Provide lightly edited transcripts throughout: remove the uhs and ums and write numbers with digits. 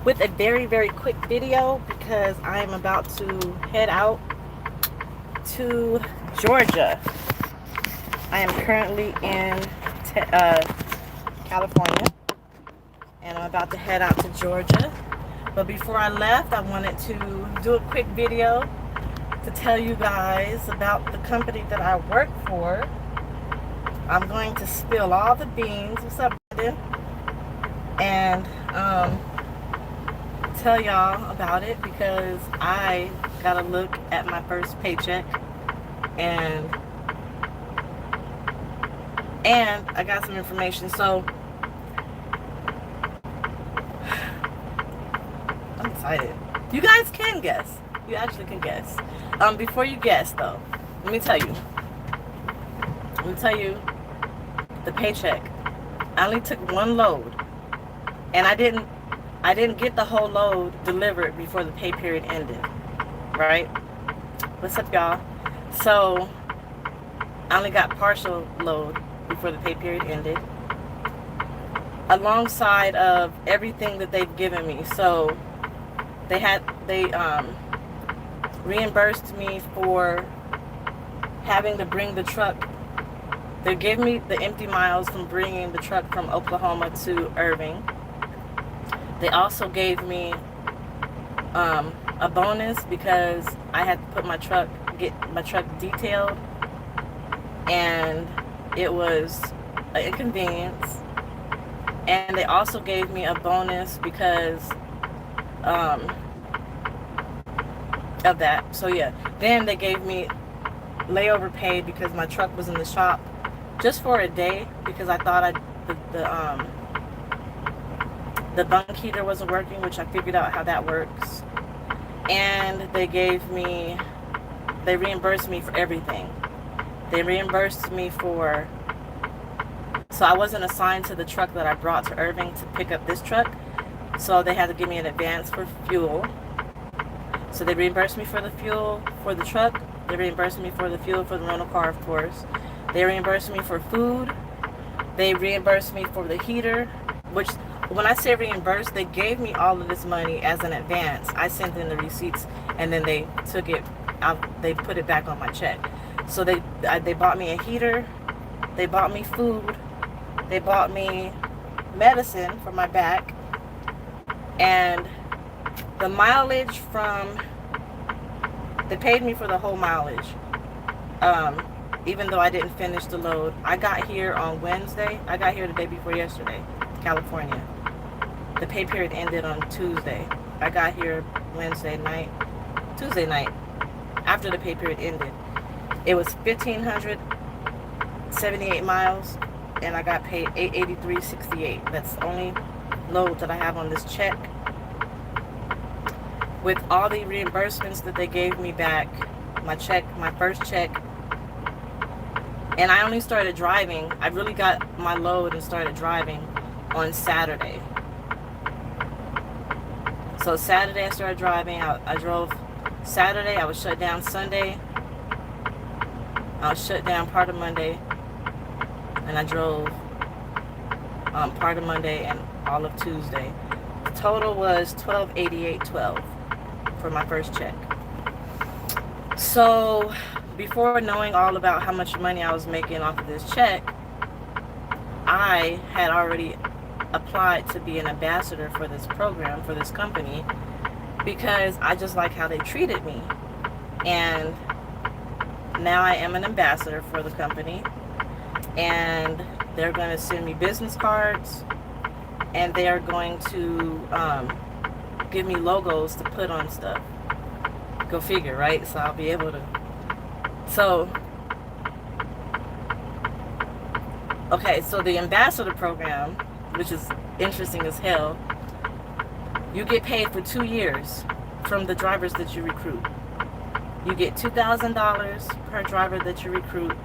with a very, very quick video because I am about to head out to Georgia. I am currently in California, and I'm about to head out to Georgia. But before I left, I wanted to do a quick video to tell you guys about the company that I work for. I'm going to spill all the beans. What's up, Brandon? And tell y'all about it because I got to look at my first paycheck and I got some information. So I'm excited. You guys can guess. You actually can guess. Before you guess though, let me tell you the paycheck. I only took one load, and I didn't get the whole load delivered before the pay period ended. Right? What's up, y'all? So I only got partial load before the pay period ended, alongside of everything that they've given me. So they reimbursed me for having to bring the truck. They gave me the empty miles from bringing the truck from Oklahoma to Irving. They also gave me a bonus because I had to put get my truck detailed, and it was an inconvenience. And they also gave me a bonus because of that. So yeah, then they gave me layover pay because my truck was in the shop just for a day because I thought the bunk heater wasn't working, which I figured out how that works. And they reimbursed me for everything. They reimbursed me so I wasn't assigned to the truck that I brought to Irving to pick up this truck, so they had to give me an advance for fuel. So they reimbursed me for the fuel for the truck. They reimbursed me for the fuel for the rental car, of course. They reimbursed me for food. They reimbursed me for the heater, which, when I say reimbursed, they gave me all of this money as an advance. I sent in the receipts, and then they took it out. They put it back on my check. So they bought me a heater. They bought me food. They bought me medicine for my back. And the mileage they paid me for the whole mileage. Even though I didn't finish the load. I got here on Wednesday. I got here the day before yesterday, California. The pay period ended on Tuesday. I got here Tuesday night, after the pay period ended. It was 1,578 miles, and I got paid $883.68. That's the only load that I have on this check. With all the reimbursements that they gave me back, my first check, and I only started driving. I really got my load and started driving on Saturday. So Saturday I started driving. I drove Saturday. I was shut down Sunday. I was shut down part of Monday, and I drove part of Monday and all of Tuesday. The total was $1,288.12 for my first check. So before knowing all about how much money I was making off of this check, I had already applied to be an ambassador for this program, for this company, because I just like how they treated me. And now I am an ambassador for the company, and they're going to send me business cards, and they are going to give me logos to put on stuff. Go figure, right? So I'll be able to. So, okay, so the ambassador program, which is interesting as hell, you get paid for 2 years from the drivers that you recruit. You get $2,000 per driver that you recruit,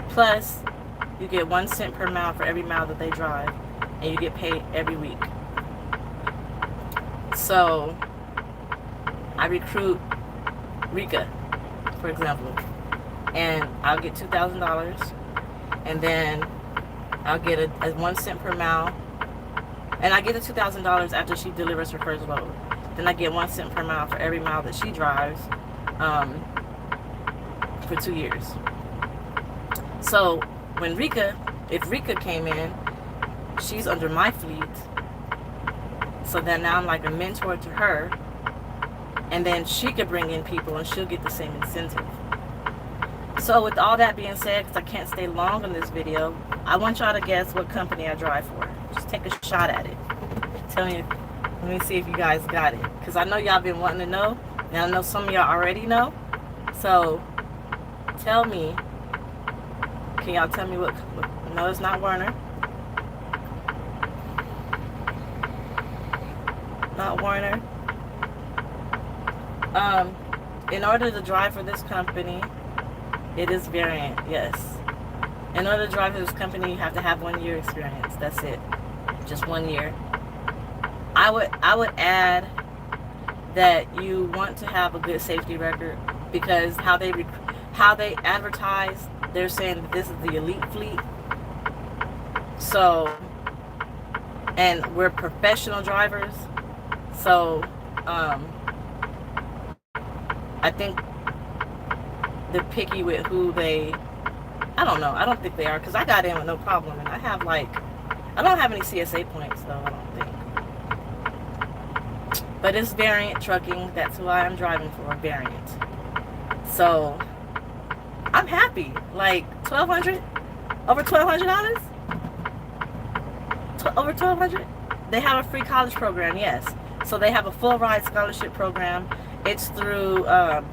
plus you get 1 cent per mile for every mile that they drive, and you get paid every week. So I recruit Rika, for example, and I'll get $2,000, and then I'll get a 1 cent per mile And I get the $2,000 after she delivers her first load. Then I get 1 cent per mile for every mile that she drives for 2 years. So when if Rika came in, she's under my fleet. So then now I'm like a mentor to her. And then she could bring in people and she'll get the same incentive. So with all that being said, because I can't stay long on this video, I want y'all to guess what company I drive for. Just take a shot at it. Tell me, let me see if you guys got it. Because I know y'all been wanting to know. And I know some of y'all already know. So tell me, can y'all tell me what no, it's not Werner. Not Werner. In order to drive for this company, it is Variant, yes. In order to drive for this company, you have to have 1 year experience. That's it. Just 1 year. I would add that you want to have a good safety record, because how they advertise, they're saying that this is the elite fleet. So, and we're professional drivers. So, I think they're picky with who they, I don't know. I don't think they are, because I got in with no problem. And I don't have any CSA points, though, I don't think. But it's Variant Trucking. That's who I am driving for, Variant. So, I'm happy. Like, $1,200? Over $1,200? Over $1,200? They have a free college program, yes. So they have a full ride scholarship program. It's through, I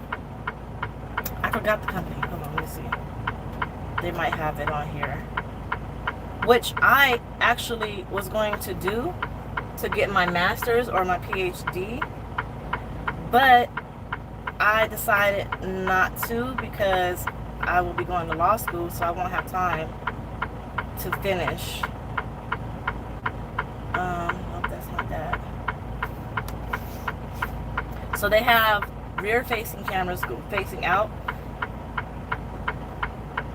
forgot the company. Hold on, let me see. They might have it on here. Which I actually was going to do to get my master's or my PhD. But I decided not to, because I will be going to law school, so I won't have time to finish. Nope, that's not that. So they have rear-facing cameras facing out.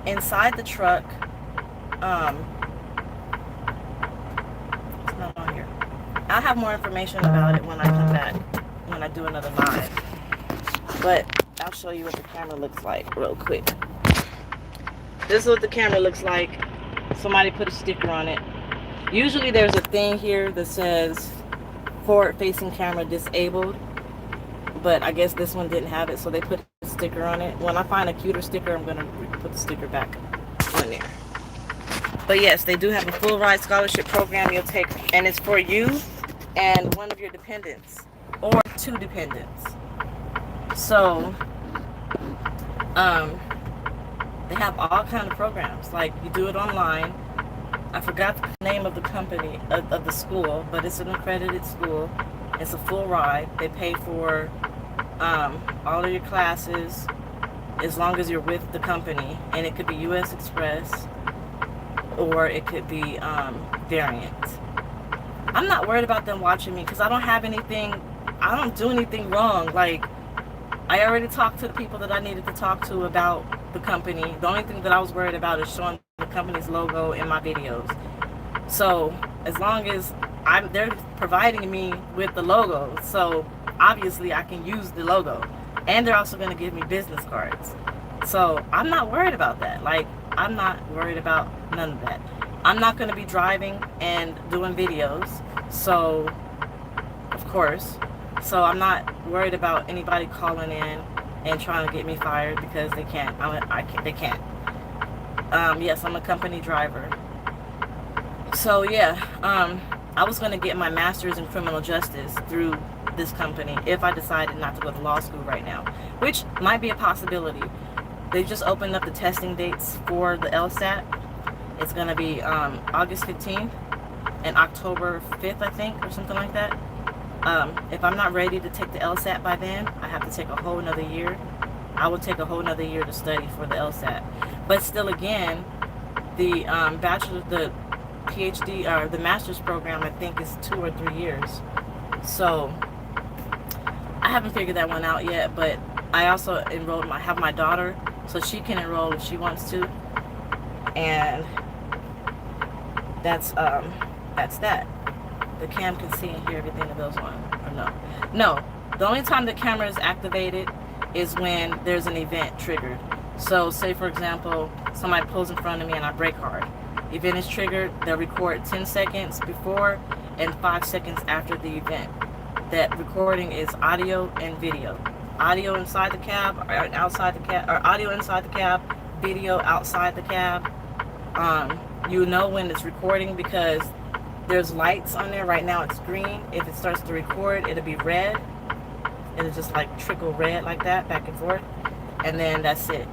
Inside the truck, it's not on here. I'll have more information about it when I come back, when I do another live. But I'll show you what the camera looks like real quick. This is what the camera looks like. Somebody put a sticker on it. Usually there's a thing here that says forward-facing camera disabled, but I guess this one didn't have it, so they put a sticker on it. When I find a cuter sticker, I'm going to put the sticker back on there. But yes, they do have a full ride scholarship program you'll take, and it's for you and one of your dependents, or 2 dependents. So, they have all kind of programs. Like, you do it online. I forgot the name of the company, of the school, but it's an accredited school. It's a full ride. They pay for all of your classes as long as you're with the company. And it could be U.S. Express, or it could be Variant. I'm not worried about them watching me, because I don't do anything wrong. Like, I already talked to the people that I needed to talk to about the company. The only thing that I was worried about is showing the company's logo in my videos. So as long as they're providing me with the logo, so obviously I can use the logo, and they're also going to give me business cards. So I'm not worried about that. Like, I'm not worried about none of that. I'm not going to be driving and doing videos, so of course. So I'm not worried about anybody calling in and trying to get me fired, because they can't. They can't. Yes, I'm a company driver. So yeah, I was going to get my master's in criminal justice through this company if I decided not to go to law school right now, which might be a possibility. They just opened up the testing dates for the Lsat. It's going to be August 15th and October 5th, I think, or something like that. If I'm not ready to take the Lsat by then, I have to take a whole nother year. I will take a whole nother year to study for the Lsat. But still, again, the the PhD or the master's program, I think, is 2 or 3 years. So I haven't figured that one out yet. But I also have my daughter, so she can enroll if she wants to. And that's that. the cam can see and hear everything that goes on, or no? No. The only time the camera is activated is when there's an event triggered. So say for example, somebody pulls in front of me and I brake hard. Event is triggered, they'll record 10 seconds before and 5 seconds after the event. That recording is audio and video. Audio inside the cab or outside the cab, or audio inside the cab, video outside the cab. You know when it's recording because there's lights on there. Right now it's green. If it starts to record, it'll be red. It'll just like trickle red like that back and forth, and then that's it.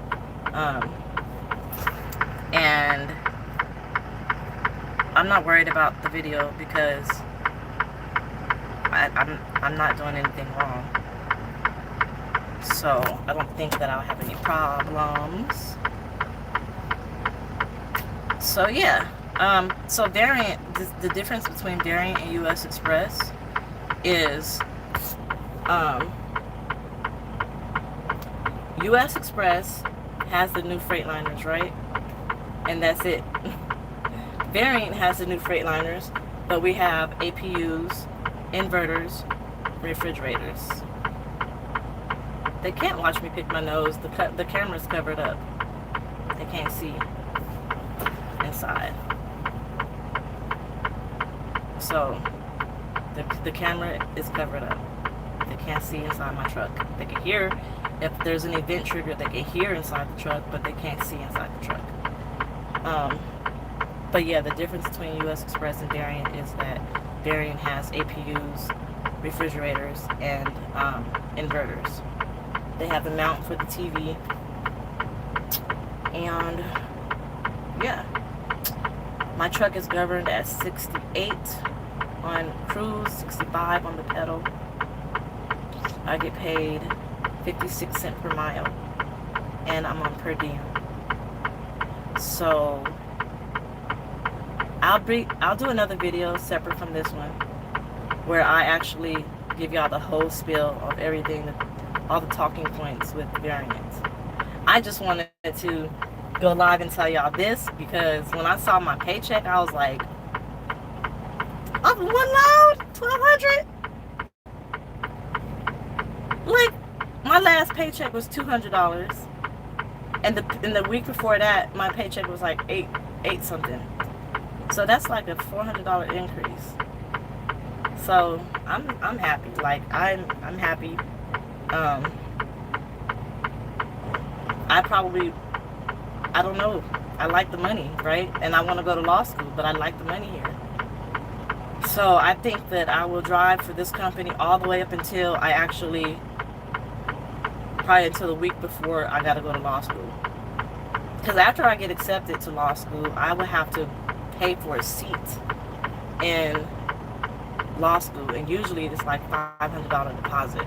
And I'm not worried about the video because I'm not doing anything wrong, so I don't think that I'll have any problems. So yeah, so Variant, the difference between Variant and US Express is US Express has the new Freightliners, right? And that's it. Variant has the new Freightliners, but we have APUs, inverters, refrigerators. They can't watch me pick my nose. The camera's covered up. They can't see inside. So the camera is covered up. They can't see inside my truck. They can hear if there's an event trigger. They can hear inside the truck, but they can't see inside the truck. But yeah, the difference between US Express and Variant is that Variant has APUs, refrigerators, and inverters. They have the mount for the TV, and yeah, my truck is governed at 68 on cruise, 65 on the pedal. I get paid 56 cents per mile, and I'm on per diem. So I'll do another video separate from this one where I actually give y'all the whole spiel of everything, all the talking points with Variants. I just wanted to go live and tell y'all this because when I saw my paycheck, I was like, oh, one load, $1,200. Like, my last paycheck was $200, and the week before that, my paycheck was like eight something. So that's like a $400 increase. So I'm happy. Like I'm happy. I don't know. I like the money, right? And I want to go to law school, but I like the money here. So I think that I will drive for this company all the way up until I actually, probably until the week before I got to go to law school. Because after I get accepted to law school, I will have to pay for a seat in law school, and usually it's like $500 deposit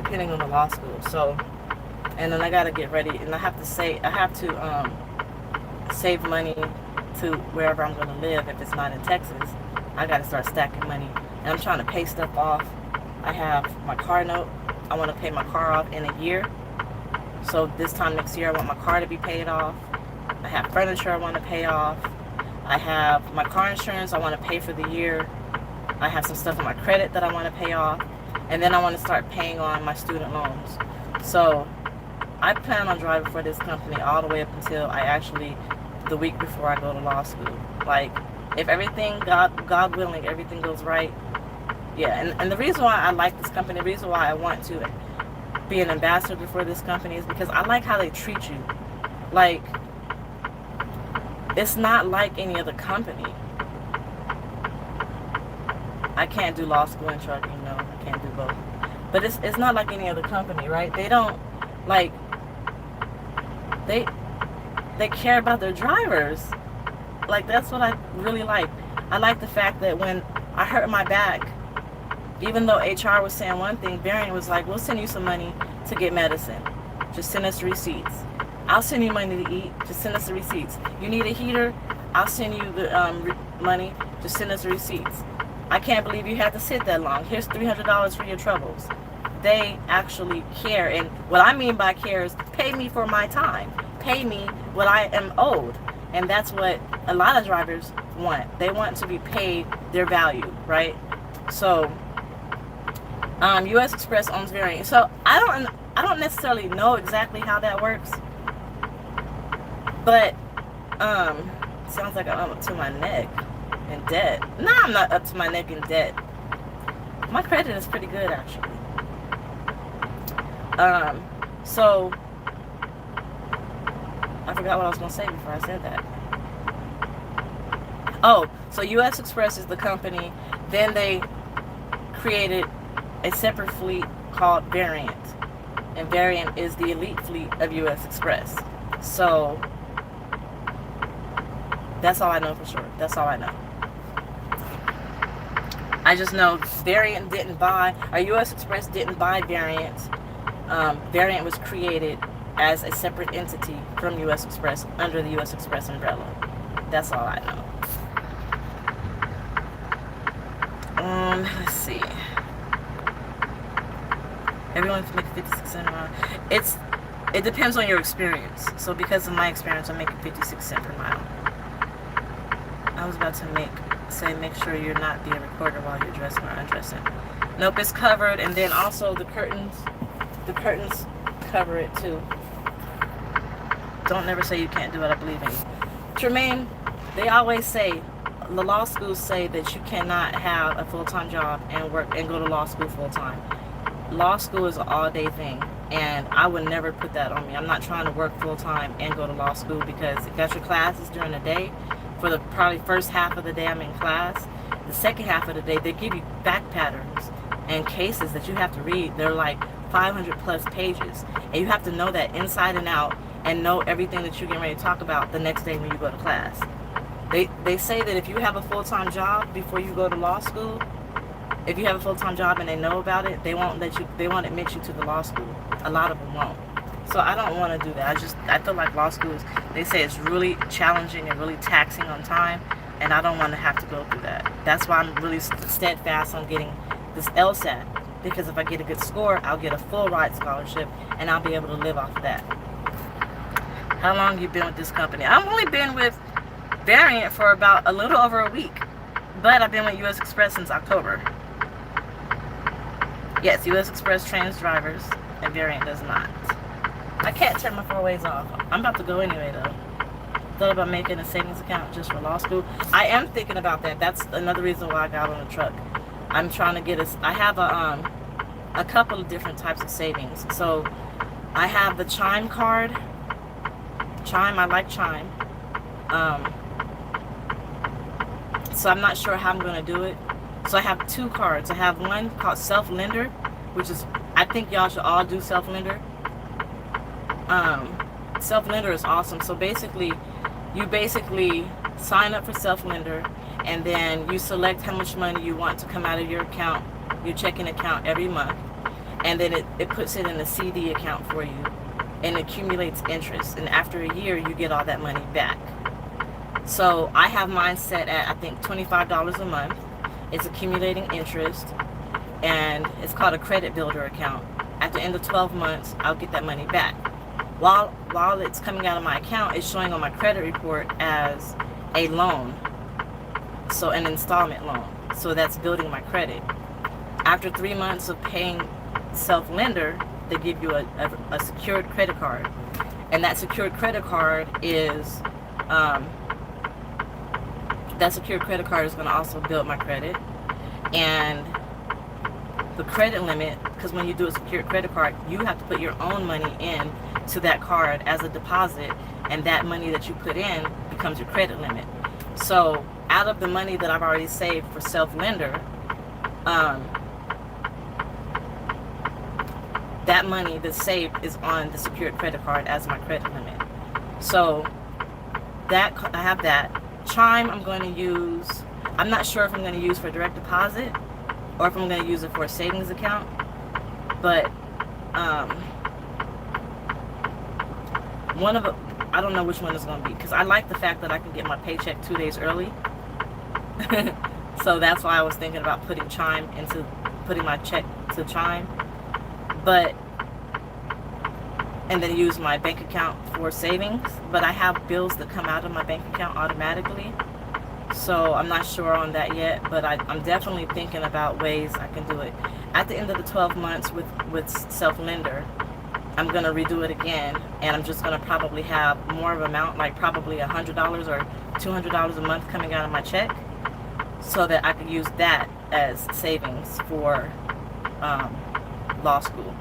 depending on the law school. So, and then I gotta get ready, and I have to save money to wherever I'm gonna live. If it's not in Texas, I gotta start stacking money, and I'm trying to pay stuff off. I have my car note. I want to pay my car off in a year, so this time next year I want my car to be paid off. I have furniture I want to pay off. I have my car insurance I want to pay for the year. I have some stuff on my credit that I want to pay off. And then I want to start paying on my student loans. So I plan on driving for this company all the way up until I actually, the week before I go to law school. Like, if everything, God willing, everything goes right. Yeah, and the reason why I like this company, the reason why I want to be an ambassador for this company is because I like how they treat you. Like, it's not like any other company. I can't do law school and trucking, no, I can't do both. But it's not like any other company, right? They don't, like, they care about their drivers. Like, that's what I really like. I like the fact that when I hurt my back, even though HR was saying one thing, Variant was like, we'll send you some money to get medicine. Just send us the receipts. I'll send you money to eat. Just send us the receipts. You need a heater? I'll send you the money. Just send us the receipts. I can't believe you had to sit that long. Here's $300 for your troubles. They actually care. And what I mean by care is pay me for my time. Pay me what I am owed. And that's what a lot of drivers want. They want to be paid their value, right? So U.S. Express owns Variant. So I don't necessarily know exactly how that works, but sounds like I'm up to my neck in debt. No, I'm not up to my neck in debt. My credit is pretty good, actually. So I forgot what I was going to say before I said that. Oh, so U.S. Express is the company. Then they created a separate fleet called Variant. And Variant is the elite fleet of U.S. Express. So that's all I know for sure. That's all I know. I just know Variant didn't buy, or U.S. Express didn't buy Variant. Variant was created as a separate entity from U.S. Express under the U.S. Express umbrella. That's all I know. Let's see. Everyone's making 56 cents an mile. It depends on your experience. So because of my experience, I'm making 56 cents per mile. I was about to make sure you're not being recorded while you're dressing or undressing. Nope, it's covered, and then also the curtains cover it too. Don't never say you can't do what I believe in. Tremaine, they always say, the law schools say that you cannot have a full-time job and work and go to law school full-time. Law school is an all-day thing, and I would never put that on me. I'm not trying to work full-time and go to law school, because you got your classes during the day. For the probably first half of the day I'm in class. The second half of the day, they give you fact patterns and cases that you have to read. They're like 500 plus pages, and you have to know that inside and out and know everything that you're getting ready to talk about the next day when you go to class. They say that if you have a full-time job before you go to law school, if you have a full-time job and they know about it, they won't admit you to the law school. A lot of them won't. So I don't want to do that. I feel like law schools, they say it's really challenging and really taxing on time, and I don't want to have to go through that. That's why I'm really steadfast on getting this Lsat, because if I get a good score, I'll get a full ride scholarship, and I'll be able to live off of that. How long you been with this company? I've only been with Variant for about a little over a week, but I've been with U.S. Express since October. Yes, U.S. Express trains drivers, and Variant does not. I can't turn my 4-ways off. I'm about to go anyway, though. Thought about making a savings account just for law school. I am thinking about that. That's another reason why I got on the truck. I'm trying to get I have a couple of different types of savings. So I have the Chime card. Chime, I like Chime. So I'm not sure how I'm going to do it. So I have 2 cards. I have one called Self-Lender, which is, I think y'all should all do Self-Lender. Self-Lender is awesome. So basically, you sign up for Self-Lender, and then you select how much money you want to come out of your account, your checking account every month, and then it puts it in a CD account for you and accumulates interest, and after a year you get all that money back. So I have mine set at, I think, $25 a month. It's accumulating interest, and it's called a credit builder account. At the end of 12 months, I'll get that money back. While it's coming out of my account, it's showing on my credit report as a loan, so an installment loan. So that's building my credit. After 3 months of paying Self-Lender, they give you a secured credit card, and that secured credit card is going to also build my credit. And the credit limit, because when you do a secured credit card, you have to put your own money in to that card as a deposit, and that money that you put in becomes your credit limit. So out of the money that I've already saved for Self-Lender, that money that's saved is on the secured credit card as my credit limit. So that I have that. Chime I'm going to use, I'm not sure if I'm going to use for direct deposit or if I'm going to use it for a savings account, but I don't know which one it's going to be, because I like the fact that I can get my paycheck 2 days early. So that's why I was thinking about putting my check to Chime, and then use my bank account for savings. But I have bills that come out of my bank account automatically, So I'm not sure on that yet, but I'm definitely thinking about ways I can do it. At the end of the 12 months with self-lender, I'm going to redo it again, and I'm just going to probably have more of an amount, like probably $100 or $200 a month coming out of my check, so that I could use that as savings for law school.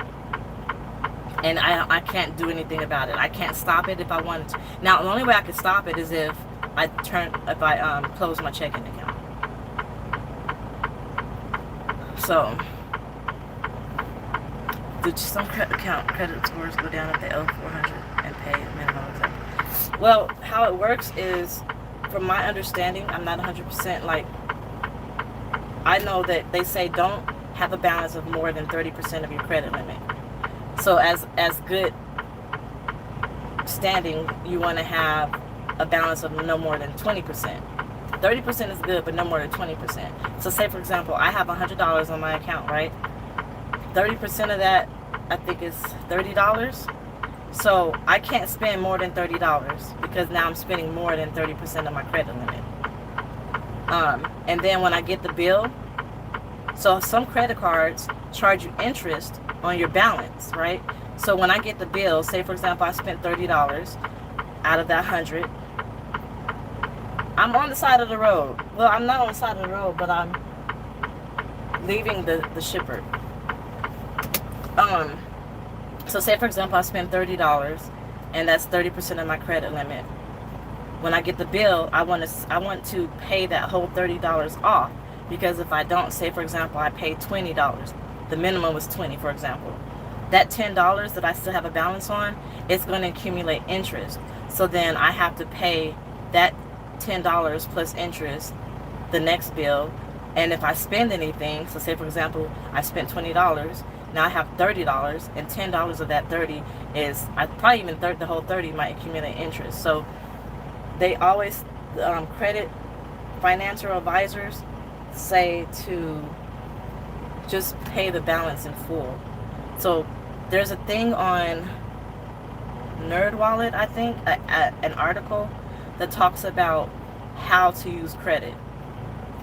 And I can't do anything about it. I can't stop it if I wanted to. Now, the only way I could stop it is if I close my checking account. So, did some credit scores go down if they owe $400 and pay minimum exempt? Well, how it works is, from my understanding, I'm not 100% like. I know that they say don't have a balance of more than 30% of your credit limit. So as good standing, you want to have a balance of no more than 20%. 30% is good, but no more than 20%. So say, for example, I have $100 on my account, right? 30% of that, I think, is $30. So I can't spend more than $30 because now I'm spending more than 30% of my credit limit. And then when I get the bill, so some credit cards charge you interest on your balance, right? So when I get the bill, say for example I spent $30 out of that 100, I'm on the side of the road. Well, I'm not on the side of the road, but I'm leaving the shipper. So say for example I spent $30, and that's 30% of my credit limit. When I get the bill, I want to pay that whole $30 off, because if I don't, say for example I paid $20, the minimum was $20, for example, that $10 that I still have a balance on, it's going to accumulate interest. So then I have to pay that $10 plus interest the next bill. And if I spend anything, so say for example I spent $20, now I have $30, and $10 of that 30 is, I probably even the whole 30 might accumulate interest. So they always, credit financial advisors say to just pay the balance in full. So there's a thing on NerdWallet, I think, an article that talks about how to use credit,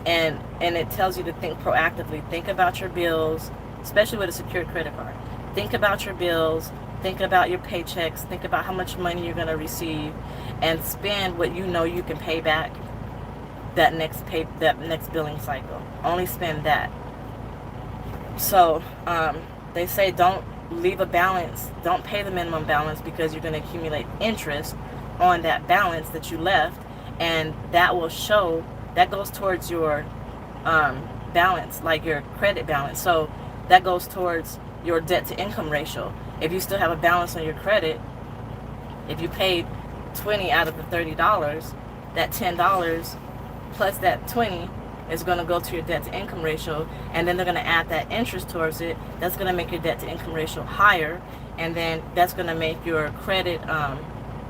and it tells you to think proactively. Think about your bills, especially with a secured credit card. Think about your bills, think about your paychecks, think about how much money you're going to receive, and spend what you know you can pay back that next billing cycle. Only spend that. So they say don't leave a balance, don't pay the minimum balance, because you're going to accumulate interest on that balance that you left, and that will show, that goes towards your balance, like your credit balance. So that goes towards your debt to income ratio. If you still have a balance on your credit, if you paid $20 out of the $30, that $10 plus that 20 is going to go to your debt to income ratio, and then they're going to add that interest towards it. That's going to make your debt to income ratio higher, and then that's going to make your credit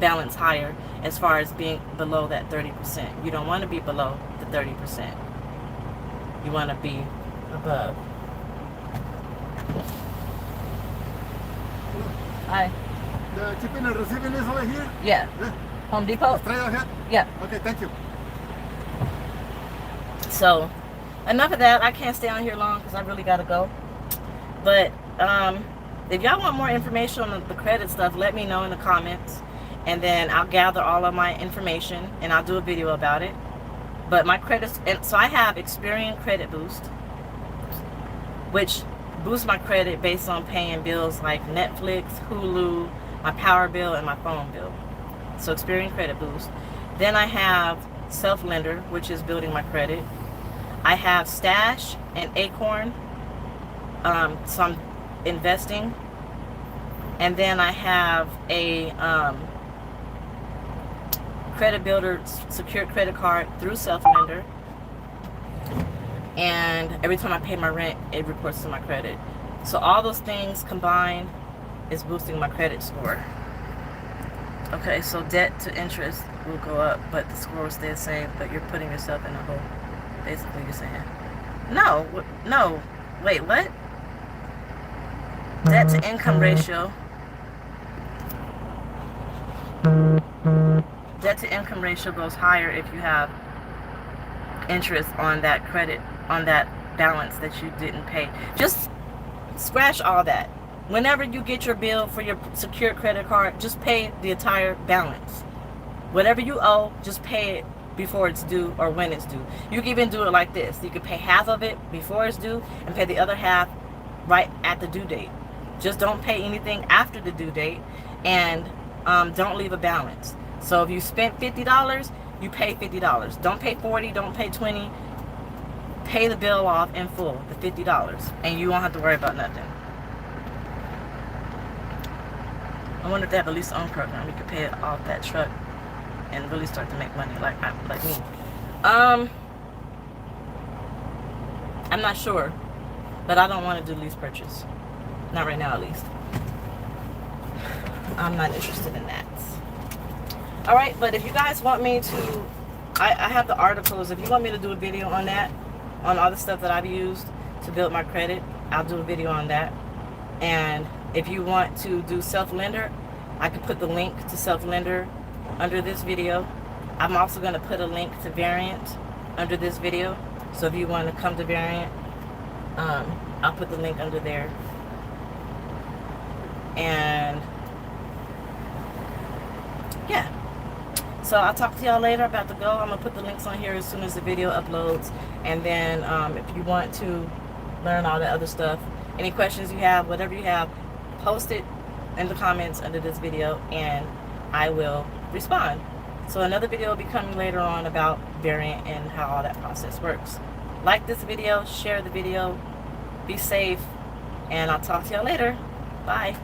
balance higher as far as being below that 30%. You don't want to be below the 30%. You want to be above. Hi. The shipping and receiving is over here? Yeah. Home Depot? Straight ahead? Yeah. Okay, thank you. So, enough of that. I can't stay on here long because I really got to go. But if y'all want more information on the credit stuff, let me know in the comments. And then I'll gather all of my information and I'll do a video about it. But my credits, and so I have Experian Credit Boost, which boosts my credit based on paying bills like Netflix, Hulu, my power bill, and my phone bill. So Experian Credit Boost. Then I have Self-Lender, which is building my credit. I have Stash and Acorn, so I'm investing. And then I have a credit builder secured credit card through Self-Lender. And every time I pay my rent, it reports to my credit. So all those things combined is boosting my credit score. Okay, so debt to interest will go up, but the score will stay the same, but you're putting yourself in a hole. Basically, you're saying. No, wait, what? Debt to income ratio. Debt to income ratio goes higher if you have interest on that credit, on that balance that you didn't pay. Just scratch all that. Whenever you get your bill for your secured credit card, just pay the entire balance. Whatever you owe, just pay it before it's due or when it's due. You can even do it like this. You can pay half of it before it's due and pay the other half right at the due date. Just don't pay anything after the due date, and don't leave a balance. So if you spent $50, you pay $50. Don't pay $40, don't pay $20. Pay the bill off in full, the $50, and you won't have to worry about nothing. I wonder if they have a lease-own program. We could pay it off that truck and really start to make money like me. I'm not sure, but I don't want to do lease purchase. Not right now, at least. I'm not interested in that. All right, but if you guys want me to, I have the articles. If you want me to do a video on that, on all the stuff that I've used to build my credit, I'll do a video on that. And if you want to do self-lender, I could put the link to self-lender under this video. I'm also going to put a link to Variant under this video. So if you want to come to Variant, I'll put the link under there. And yeah, so I'll talk to y'all later. About to go. I'm gonna put the links on here as soon as the video uploads. And then if you want to learn all the other stuff, any questions you have, whatever you have, post it in the comments under this video and I will respond. So another video will be coming later on about Variant and how all that process works. Like this video, share the video, be safe, and I'll talk to y'all later. Bye.